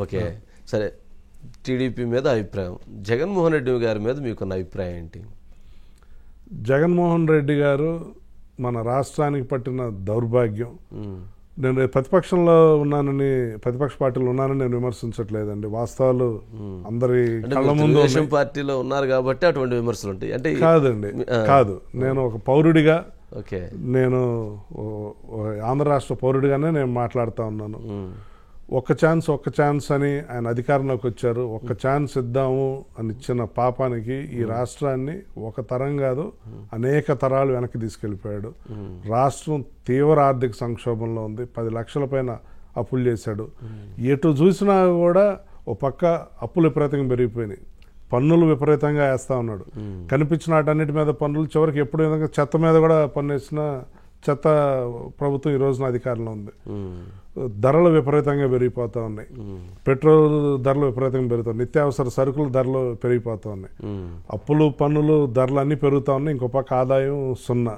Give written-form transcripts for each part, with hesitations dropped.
Okay. సరే. TDP మీద అభిప్రాయం. జగన్మోహన్ రెడ్డి గారి మీద మీకున్న అభిప్రాయం ఏంటి? జగన్మోహన్ రెడ్డి గారు మన రాష్ట్రానికి పట్టిన దౌర్భాగ్యం. నేను ప్రతిపక్షంలో ఉన్నానని, ప్రతిపక్ష పార్టీలో ఉన్నానని నేను విమర్శించట్లేదండి. వాస్తవాలు అందరి కళ్ళ ముందు పార్టీలో ఉన్నారు కాబట్టి అటువంటి విమర్శలు ఉంటాయి. అంటే కాదండి, కాదు. నేను ఒక పౌరుడిగా, ఓకే, నేను ఆంధ్ర రాష్ట్ర పౌరుడిగానే నేను మాట్లాడుతూ ఉన్నాను. ఒక్క ఛాన్స్ అని ఆయన అధికారంలోకి వచ్చారు. ఒక్క ఛాన్స్ ఇద్దాము అని ఇచ్చిన పాపానికి ఈ రాష్ట్రాన్ని ఒక తరం కాదు అనేక తరాలు వెనక్కి తీసుకెళ్ళిపోయాడు. రాష్ట్రం తీవ్ర ఆర్థిక సంక్షోభంలో ఉంది. 10 లక్షల పైన అప్పులు చేశాడు. ఎటు చూసినా కూడా ఓ పక్క అప్పులు విపరీతంగా పెరిగిపోయినాయి, పన్నులు విపరీతంగా వేస్తూ ఉన్నాడు. కనిపించిన వాటన్నిటి మీద పన్నులు, చివరికి ఎప్పుడు విధంగా చెత్త మీద కూడా పన్ను వేసిన చెత్త ప్రభుత్వం ఈ రోజున అధికారంలో ఉంది. ధరలు విపరీతంగా పెరిగిపోతూ ఉన్నాయి. పెట్రోల్ ధరలు విపరీతంగా పెరుగుతాయి. నిత్యావసర సరుకుల ధరలు పెరిగిపోతూ ఉన్నాయి. అప్పులు పన్నులు ధరలు అన్నీ పెరుగుతూ ఉన్నాయి. ఇంకో పక్క ఆదాయం 0.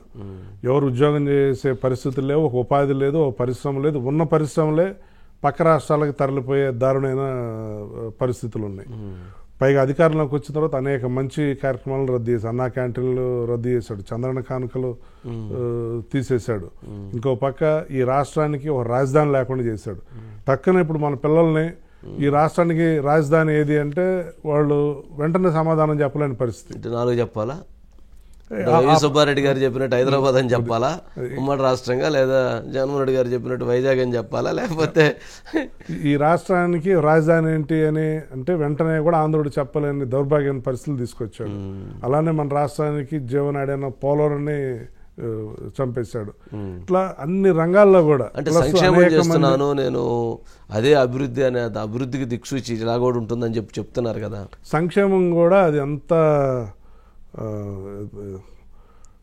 ఎవరు ఉద్యోగం చేసే పరిస్థితులు లేవు, ఒక ఉపాధి లేదు, ఒక పరిశ్రమ లేదు. ఉన్న పరిశ్రమలే పక్క రాష్ట్రాలకు తరలిపోయే దారుణమైన పరిస్థితులు ఉన్నాయి. పైగా అధికారంలోకి వచ్చిన తర్వాత అనేక మంచి కార్యక్రమాలను రద్దు చేశాడు. అన్నా క్యాంటీన్లు రద్దు చేశాడు, చంద్రన్న కానుకలు తీసేశాడు. ఇంకో పక్క ఈ రాష్ట్రానికి ఒక రాజధాని లేకుండా చేశాడు. పక్కన ఇప్పుడు మన పిల్లల్ని ఈ రాష్ట్రానికి రాజధాని ఏది అంటే వాళ్ళు వెంటనే సమాధానం చెప్పలేని పరిస్థితి. 4 చెప్పాలా? సుబ్బారెడ్డి గారు చెప్పినట్టు హైదరాబాద్ అని చెప్పాలా ఉమ్మడి రాష్ట్రంగా, లేదా జగన్మోహన్ రెడ్డి గారు చెప్పినట్టు వైజాగ్ అని చెప్పాలా, లేకపోతే ఈ రాష్ట్రానికి రాజధాని ఏంటి అని అంటే వెంటనే కూడా ఆంధ్రుడు చెప్పలేని దౌర్భాగ్యమైన పరిస్థితులు తీసుకొచ్చాడు. అలానే మన రాష్ట్రానికి జీవనాడైన పోలవరాన్ని చంపేశాడు. ఇట్లా అన్ని రంగాల్లో కూడా అంటే సంక్షేమం చేస్తున్నాను నేను, అదే అభివృద్ధి అనే అభివృద్ధికి దిక్సూచి ఇలా కూడా ఉంటుందని చెప్తున్నారు కదా. సంక్షేమం కూడా అది అంత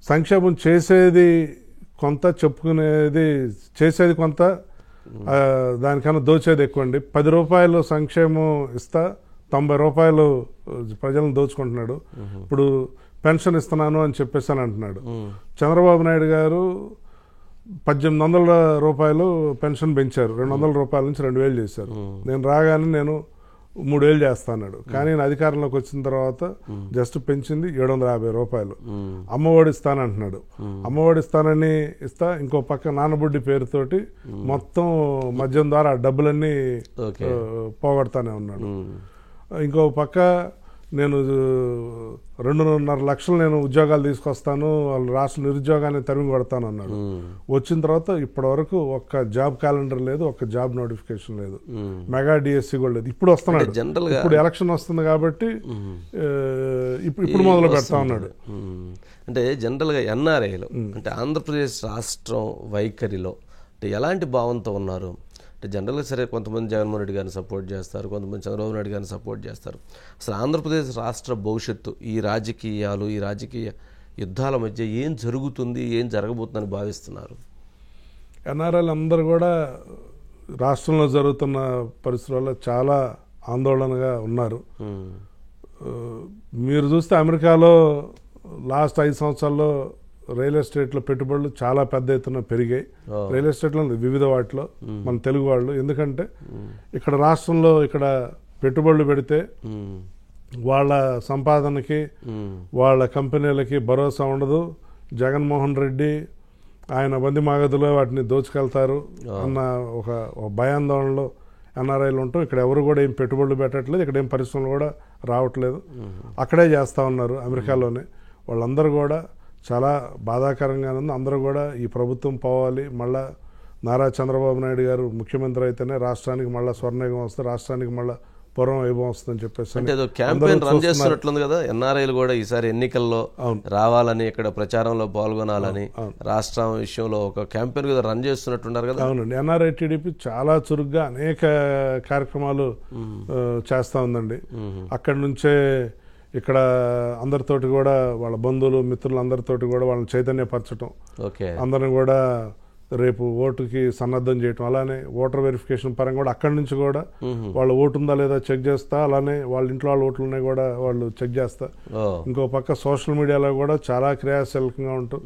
సంక్షేమం చేసేది కొంత, చెప్పుకునేది చేసేది కొంత, దానికన్నా దోచేది ఎక్కువండి. 10 రూపాయలు సంక్షేమం ఇస్తా 90 రూపాయలు ప్రజలను దోచుకుంటున్నాడు. ఇప్పుడు పెన్షన్ ఇస్తున్నాను అని చెప్పేసి అని అంటున్నాడు. చంద్రబాబు నాయుడు గారు 1800 రూపాయలు పెన్షన్ పెంచారు. 200 రూపాయల నుంచి 2000 చేశారు. నేను రాగానే నేను 3000 చేస్తాడు. కానీ నేను అధికారంలోకి వచ్చిన తర్వాత జస్ట్ పెంచింది 750 రూపాయలు. అమ్మఒడి ఇస్తానంటున్నాడు. అమ్మఒడి ఇస్తానని ఇస్తా, ఇంకో పక్క నాన్నబుడ్డి పేరుతోటి మొత్తం మద్యం ద్వారా డబ్బులన్నీ పోగొడతానే ఉన్నాడు. ఇంకో పక్క నేను 2.5 లక్షలు నేను ఉద్యోగాలు తీసుకొస్తాను, వాళ్ళు రాష్ట్ర నిరుద్యోగాన్ని తరిమి కొడతాను అన్నాడు. వచ్చిన తర్వాత ఇప్పటి వరకు ఒక్క జాబ్ క్యాలెండర్ లేదు, ఒక్క జాబ్ నోటిఫికేషన్ లేదు, మెగా డిఎస్సి కూడా లేదు. ఇప్పుడు వస్తున్నాడు, ఇప్పుడు ఎలక్షన్ వస్తుంది కాబట్టి ఇప్పుడు మొదలు పెడతా ఉన్నాడు. అంటే జనరల్గా ఎన్ఆర్ఐలో అంటే ఆంధ్రప్రదేశ్ రాష్ట్రం వైఖరిలో అంటే ఎలాంటి భావంతో ఉన్నారు అంటే జనరల్గా సరే కొంతమంది జగన్మోహన్ రెడ్డి గారిని సపోర్ట్ చేస్తారు, కొంతమంది చంద్రబాబు నాయుడు గారిని సపోర్ట్ చేస్తారు. అసలు ఆంధ్రప్రదేశ్ రాష్ట్ర భవిష్యత్తు ఈ రాజకీయాలు, ఈ రాజకీయ యుద్ధాల మధ్య ఏం జరుగుతుంది, ఏం జరగబోతుందని భావిస్తున్నారు? ఎన్ఆర్ఐలు అందరూ కూడా రాష్ట్రంలో జరుగుతున్న పరిస్థితుల్లో చాలా ఆందోళనగా ఉన్నారు. మీరు చూస్తే అమెరికాలో లాస్ట్ 5 సంవత్సరాల్లో రియల్ ఎస్టేట్లో పెట్టుబడులు చాలా పెద్ద ఎత్తున పెరిగాయి. రియల్ ఎస్టేట్లో వివిధ వాటిలో మన తెలుగు వాళ్ళు, ఎందుకంటే ఇక్కడ రాష్ట్రంలో ఇక్కడ పెట్టుబడులు పెడితే వాళ్ళ సంపాదనకి వాళ్ళ కంపెనీలకి భరోసా ఉండదు. జగన్మోహన్ రెడ్డి ఆయన బంది మాగదులో వాటిని దోచుకెళ్తారు అన్న ఒక భయాందోళనలో ఎన్ఆర్ఐలు ఉంటాం. ఇక్కడ ఎవరు కూడా ఏం పెట్టుబడులు పెట్టట్లేదు, ఇక్కడ ఏం పరిశ్రమలు కూడా రావట్లేదు. అక్కడే చేస్తూ ఉన్నారు అమెరికాలోనే. వాళ్ళందరూ కూడా చాలా బాధాకరంగా ఉంది. అందరూ కూడా ఈ ప్రభుత్వం పోవాలి, మళ్ళా నారా చంద్రబాబు నాయుడు గారు ముఖ్యమంత్రి అయితేనే రాష్ట్రానికి మళ్ళీ స్వర్ణయుగం వస్తుంది, రాష్ట్రానికి మళ్ళీ పూర్వం వైభవం వస్తుందని చెప్పేసి అంటే క్యాంపెయిన్ రన్ చేస్తున్నట్లుంది కదా. ఎన్ఆర్ఐలు కూడా ఈసారి ఎన్నికల్లో రావాలని, ఇక్కడ ప్రచారంలో పాల్గొనాలని, రాష్ట్రం విషయంలో ఒక క్యాంపెయిన్ కూడా రన్ చేస్తున్నట్టున్నారు కదా. అవునండి, ఎన్ఆర్ఐ టీడీపీ చాలా చురుగ్గా అనేక కార్యక్రమాలు చేస్తూ ఉందండి. అక్కడి నుంచే ఇక్కడ అందరితోటి కూడా వాళ్ళ బంధువులు మిత్రులు అందరితోటి కూడా వాళ్ళని చైతన్యపరచడం, అందరిని కూడా రేపు ఓటుకి సన్నద్ధం చేయటం, అలానే ఓటర్ వెరిఫికేషన్ పరంగా కూడా అక్కడి నుంచి కూడా వాళ్ళ ఓటు ఉందా లేదా చెక్ చేస్తా, అలానే వాళ్ళ ఇంట్లో వాళ్ళ ఓట్లు ఉన్నాయి కూడా వాళ్ళు చెక్ చేస్తా. ఇంకో పక్క సోషల్ మీడియాలో కూడా చాలా క్రియాశీలకంగా ఉంటూ